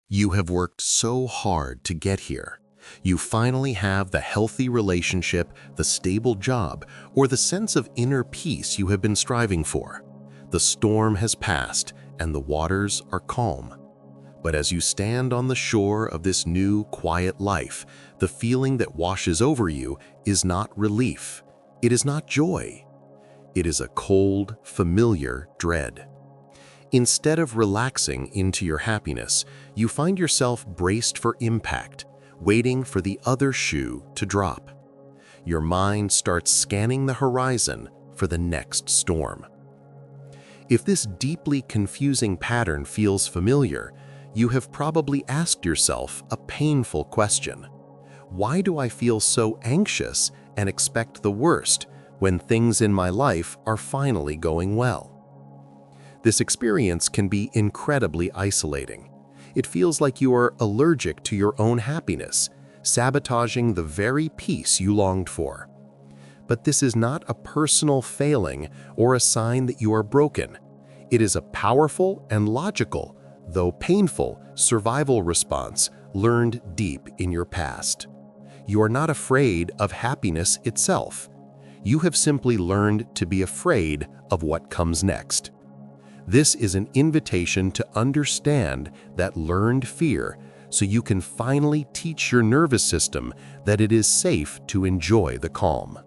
You have worked so hard to get here. You finally have the healthy relationship, the stable job, or the sense of inner peace you have been striving for. The storm has passed and the waters are calm. But as you stand on the shore of this new, quiet life, the feeling that washes over you is not relief. It is not joy. It is a cold, familiar dread. Instead of relaxing into your happiness, you find yourself braced for impact, waiting for the other shoe to drop. Your mind starts scanning the horizon for the next storm. If this deeply confusing pattern feels familiar, you have probably asked yourself a painful question. Why do I feel so anxious and expect the worst when things in my life are finally going well? This experience can be incredibly isolating. It feels like you are allergic to your own happiness, sabotaging the very peace you longed for. But this is not a personal failing or a sign that you are broken. It is a powerful and logical, though painful, survival response learned deep in your past. You are not afraid of happiness itself. You have simply learned to be afraid of what comes next. This is an invitation to understand that learned fear so you can finally teach your nervous system that it is safe to enjoy the calm.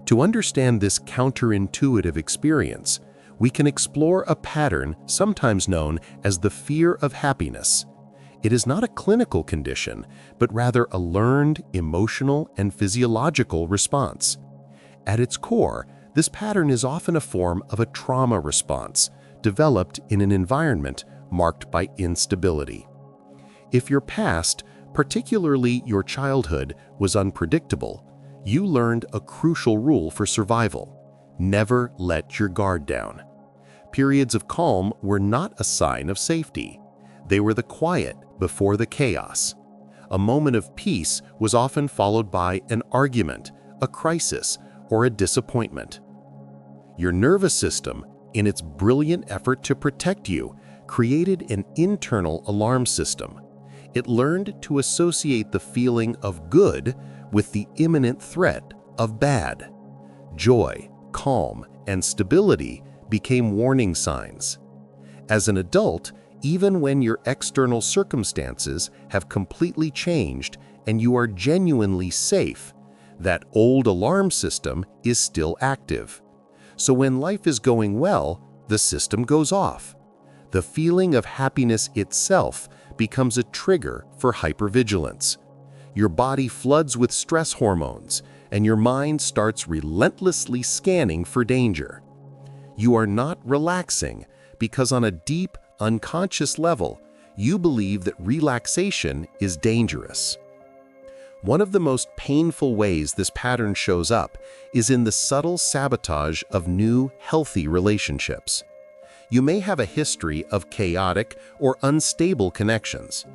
To understand this counterintuitive experience, we can explore a pattern sometimes known as the fear of happiness. It is not a clinical condition, but rather a learned emotional and physiological response. At its core, this pattern is often a form of a trauma response developed in an environment marked by instability. If your past, particularly your childhood, was unpredictable, you learned a crucial rule for survival: never let your guard down. Periods of calm were not a sign of safety. They were the quiet before the chaos. A moment of peace was often followed by an argument, a crisis, or a disappointment. Your nervous system, in its brilliant effort to protect you, created an internal alarm system. It learned to associate the feeling of good with the imminent threat of bad. Joy, calm, and stability became warning signs. As an adult, even when your external circumstances have completely changed and you are genuinely safe, that old alarm system is still active. So when life is going well, the system goes off. The feeling of happiness itself becomes a trigger for hypervigilance. Your body floods with stress hormones, and your mind starts relentlessly scanning for danger. You are not relaxing because on a deep, unconscious level, you believe that relaxation is dangerous. One of the most painful ways this pattern shows up is in the subtle sabotage of new, healthy relationships. You may have a history of chaotic or unstable connections.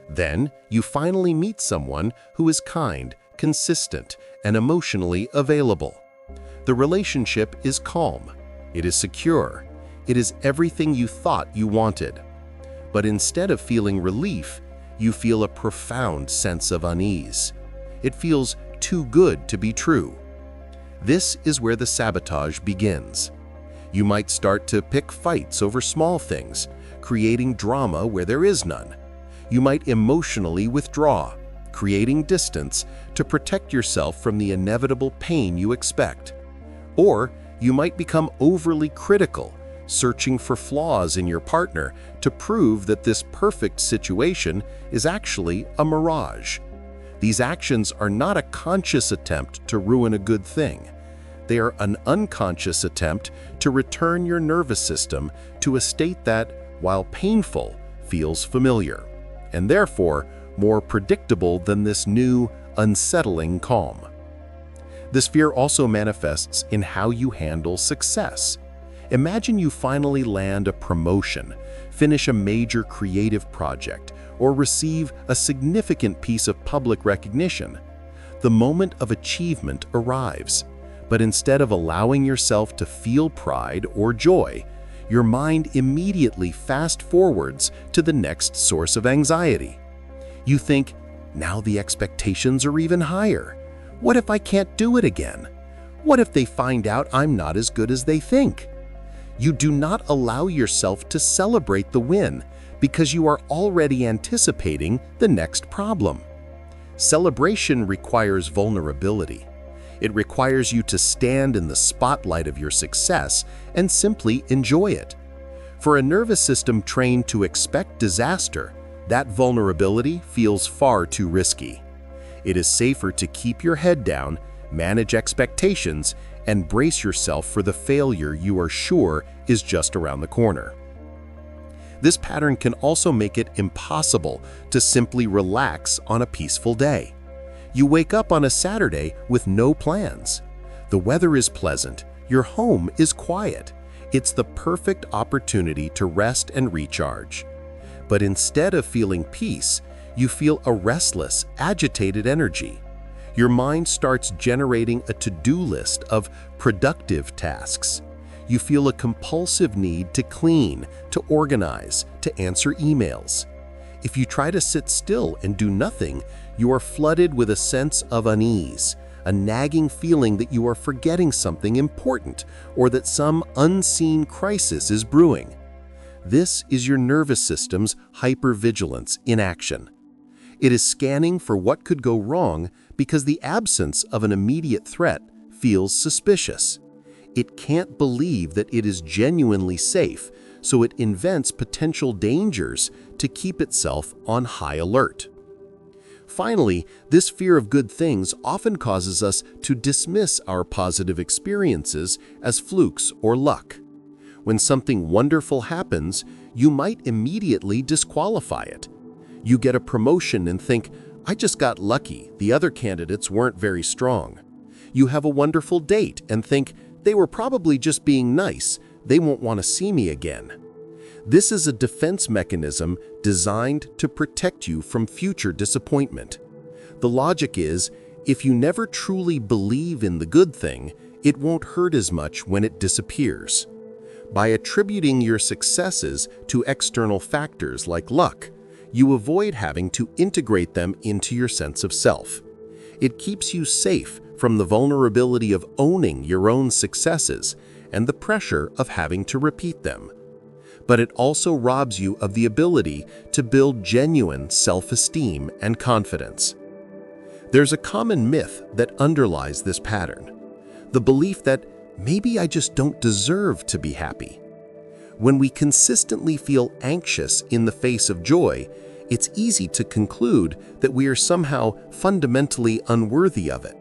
Then, you finally meet someone who is kind, consistent, and emotionally available. The relationship is calm. It is secure. It is everything you thought you wanted. But instead of feeling relief, you feel a profound sense of unease. It feels too good to be true. This is where the sabotage begins. You might start to pick fights over small things, creating drama where there is none. You might emotionally withdraw, creating distance to protect yourself from the inevitable pain you expect. Or you might become overly critical, searching for flaws in your partner to prove that this perfect situation is actually a mirage. These actions are not a conscious attempt to ruin a good thing. They are an unconscious attempt to return your nervous system to a state that, while painful, feels familiar, and therefore more predictable than this new, unsettling calm. This fear also manifests in how you handle success. Imagine you finally land a promotion, finish a major creative project, or receive a significant piece of public recognition. The moment of achievement arrives, but instead of allowing yourself to feel pride or joy, your mind immediately fast forwards to the next source of anxiety. You think, now the expectations are even higher. What if I can't do it again? What if they find out I'm not as good as they think? You do not allow yourself to celebrate the win because you are already anticipating the next problem. Celebration requires vulnerability. It requires you to stand in the spotlight of your success and simply enjoy it. For a nervous system trained to expect disaster, that vulnerability feels far too risky. It is safer to keep your head down, manage expectations, and brace yourself for the failure you are sure is just around the corner. This pattern can also make it impossible to simply relax on a peaceful day. You wake up on a Saturday with no plans. The weather is pleasant, your home is quiet. It's the perfect opportunity to rest and recharge. But instead of feeling peace, you feel a restless, agitated energy. Your mind starts generating a to-do list of productive tasks. You feel a compulsive need to clean, to organize, to answer emails. If you try to sit still and do nothing, you are flooded with a sense of unease, a nagging feeling that you are forgetting something important or that some unseen crisis is brewing. This is your nervous system's hypervigilance in action. It is scanning for what could go wrong because the absence of an immediate threat feels suspicious. It can't believe that it is genuinely safe, so it invents potential dangers to keep itself on high alert. Finally, this fear of good things often causes us to dismiss our positive experiences as flukes or luck. When something wonderful happens, you might immediately disqualify it. You get a promotion and think, I just got lucky, the other candidates weren't very strong. You have a wonderful date and think, they were probably just being nice, they won't want to see me again. This is a defense mechanism designed to protect you from future disappointment. The logic is, if you never truly believe in the good thing, it won't hurt as much when it disappears. By attributing your successes to external factors like luck, you avoid having to integrate them into your sense of self. It keeps you safe from the vulnerability of owning your own successes and the pressure of having to repeat them. But it also robs you of the ability to build genuine self-esteem and confidence. There's a common myth that underlies this pattern, the belief that maybe I just don't deserve to be happy. When we consistently feel anxious in the face of joy, it's easy to conclude that we are somehow fundamentally unworthy of it.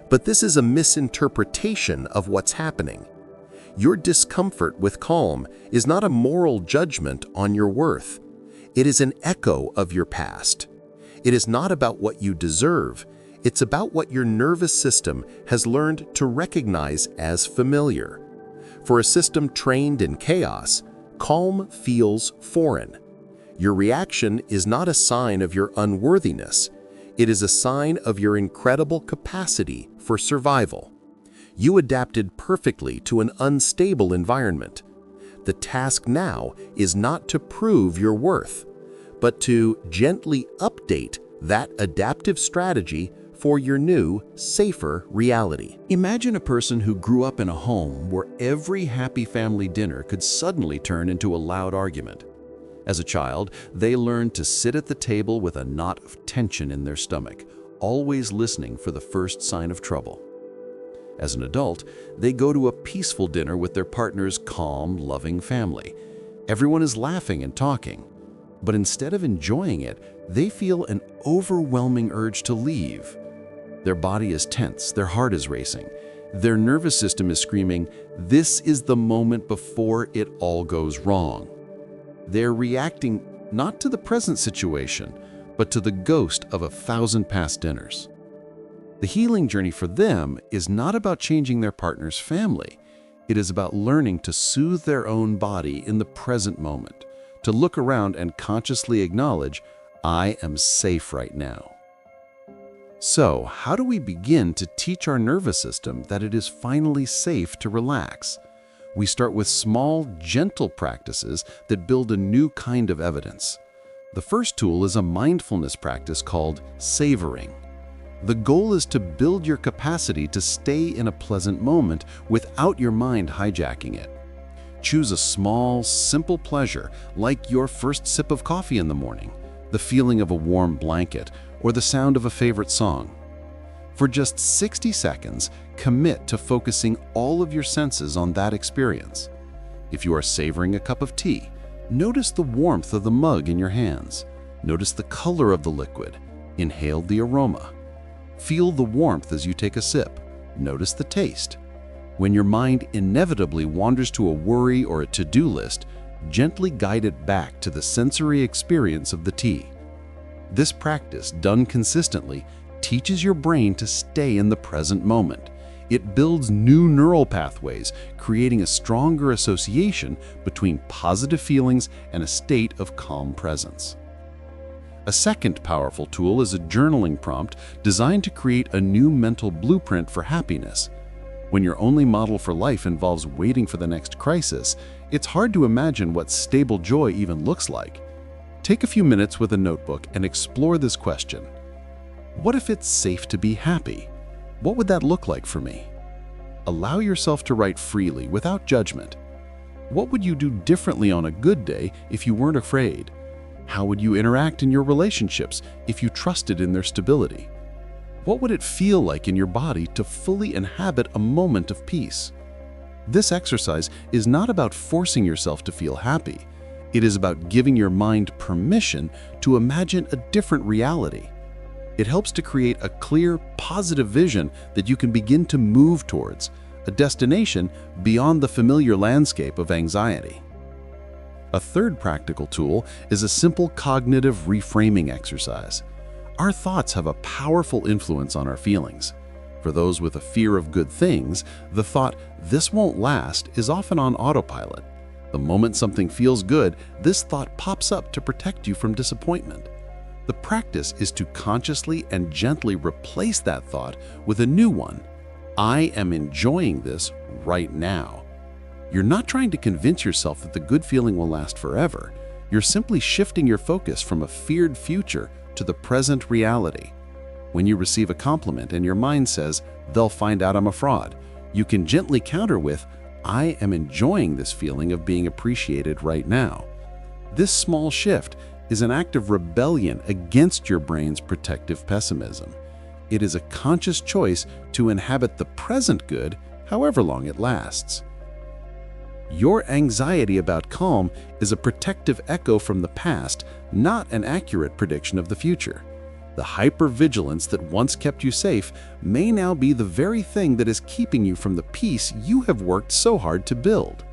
But this is a misinterpretation of what's happening. Your discomfort with calm is not a moral judgment on your worth. It is an echo of your past. It is not about what you deserve. It's about what your nervous system has learned to recognize as familiar. For a system trained in chaos, calm feels foreign. Your reaction is not a sign of your unworthiness. It is a sign of your incredible capacity for survival. You adapted perfectly to an unstable environment. The task now is not to prove your worth, but to gently update that adaptive strategy for your new, safer reality. Imagine a person who grew up in a home where every happy family dinner could suddenly turn into a loud argument. As a child, they learned to sit at the table with a knot of tension in their stomach, always listening for the first sign of trouble. As an adult, they go to a peaceful dinner with their partner's calm, loving family. Everyone is laughing and talking. But instead of enjoying it, they feel an overwhelming urge to leave. Their body is tense, their heart is racing. Their nervous system is screaming, "This is the moment before it all goes wrong." They're reacting not to the present situation, but to the ghost of 1,000 past dinners. The healing journey for them is not about changing their partner's family. It is about learning to soothe their own body in the present moment, to look around and consciously acknowledge, I am safe right now. So, how do we begin to teach our nervous system that it is finally safe to relax? We start with small, gentle practices that build a new kind of evidence. The first tool is a mindfulness practice called Savoring. The goal is to build your capacity to stay in a pleasant moment without your mind hijacking it. Choose a small, simple pleasure like your first sip of coffee in the morning, the feeling of a warm blanket, or the sound of a favorite song. For just 60 seconds, commit to focusing all of your senses on that experience. If you are savoring a cup of tea, notice the warmth of the mug in your hands. Notice the color of the liquid. Inhale the aroma. Feel the warmth as you take a sip. Notice the taste. When your mind inevitably wanders to a worry or a to-do list, gently guide it back to the sensory experience of the tea. This practice, done consistently, teaches your brain to stay in the present moment. It builds new neural pathways, creating a stronger association between positive feelings and a state of calm presence. A second powerful tool is a journaling prompt designed to create a new mental blueprint for happiness. When your only model for life involves waiting for the next crisis, it's hard to imagine what stable joy even looks like. Take a few minutes with a notebook and explore this question. What if it's safe to be happy? What would that look like for me? Allow yourself to write freely without judgment. What would you do differently on a good day if you weren't afraid? How would you interact in your relationships if you trusted in their stability? What would it feel like in your body to fully inhabit a moment of peace? This exercise is not about forcing yourself to feel happy. It is about giving your mind permission to imagine a different reality. It helps to create a clear, positive vision that you can begin to move towards, a destination beyond the familiar landscape of anxiety. A third practical tool is a simple cognitive reframing exercise. Our thoughts have a powerful influence on our feelings. For those with a fear of good things, the thought, "this won't last," is often on autopilot. The moment something feels good, this thought pops up to protect you from disappointment. The practice is to consciously and gently replace that thought with a new one. I am enjoying this right now. You're not trying to convince yourself that the good feeling will last forever. You're simply shifting your focus from a feared future to the present reality. When you receive a compliment and your mind says, "they'll find out I'm a fraud," you can gently counter with, "I am enjoying this feeling of being appreciated right now." This small shift is an act of rebellion against your brain's protective pessimism. It is a conscious choice to inhabit the present good, however long it lasts. Your anxiety about calm is a protective echo from the past, not an accurate prediction of the future. The hypervigilance that once kept you safe may now be the very thing that is keeping you from the peace you have worked so hard to build.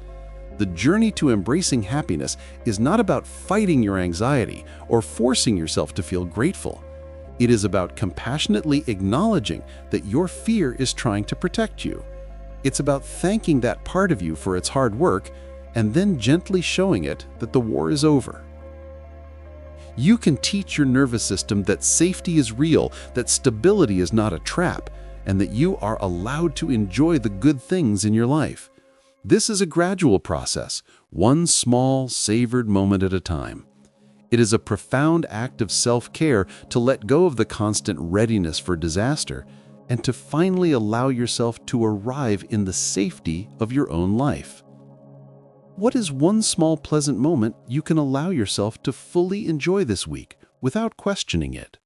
The journey to embracing happiness is not about fighting your anxiety or forcing yourself to feel grateful. It is about compassionately acknowledging that your fear is trying to protect you. It's about thanking that part of you for its hard work and then gently showing it that the war is over. You can teach your nervous system that safety is real, that stability is not a trap, and that you are allowed to enjoy the good things in your life. This is a gradual process, one small, savored moment at a time. It is a profound act of self-care to let go of the constant readiness for disaster and to finally allow yourself to arrive in the safety of your own life. What is one small pleasant moment you can allow yourself to fully enjoy this week without questioning it?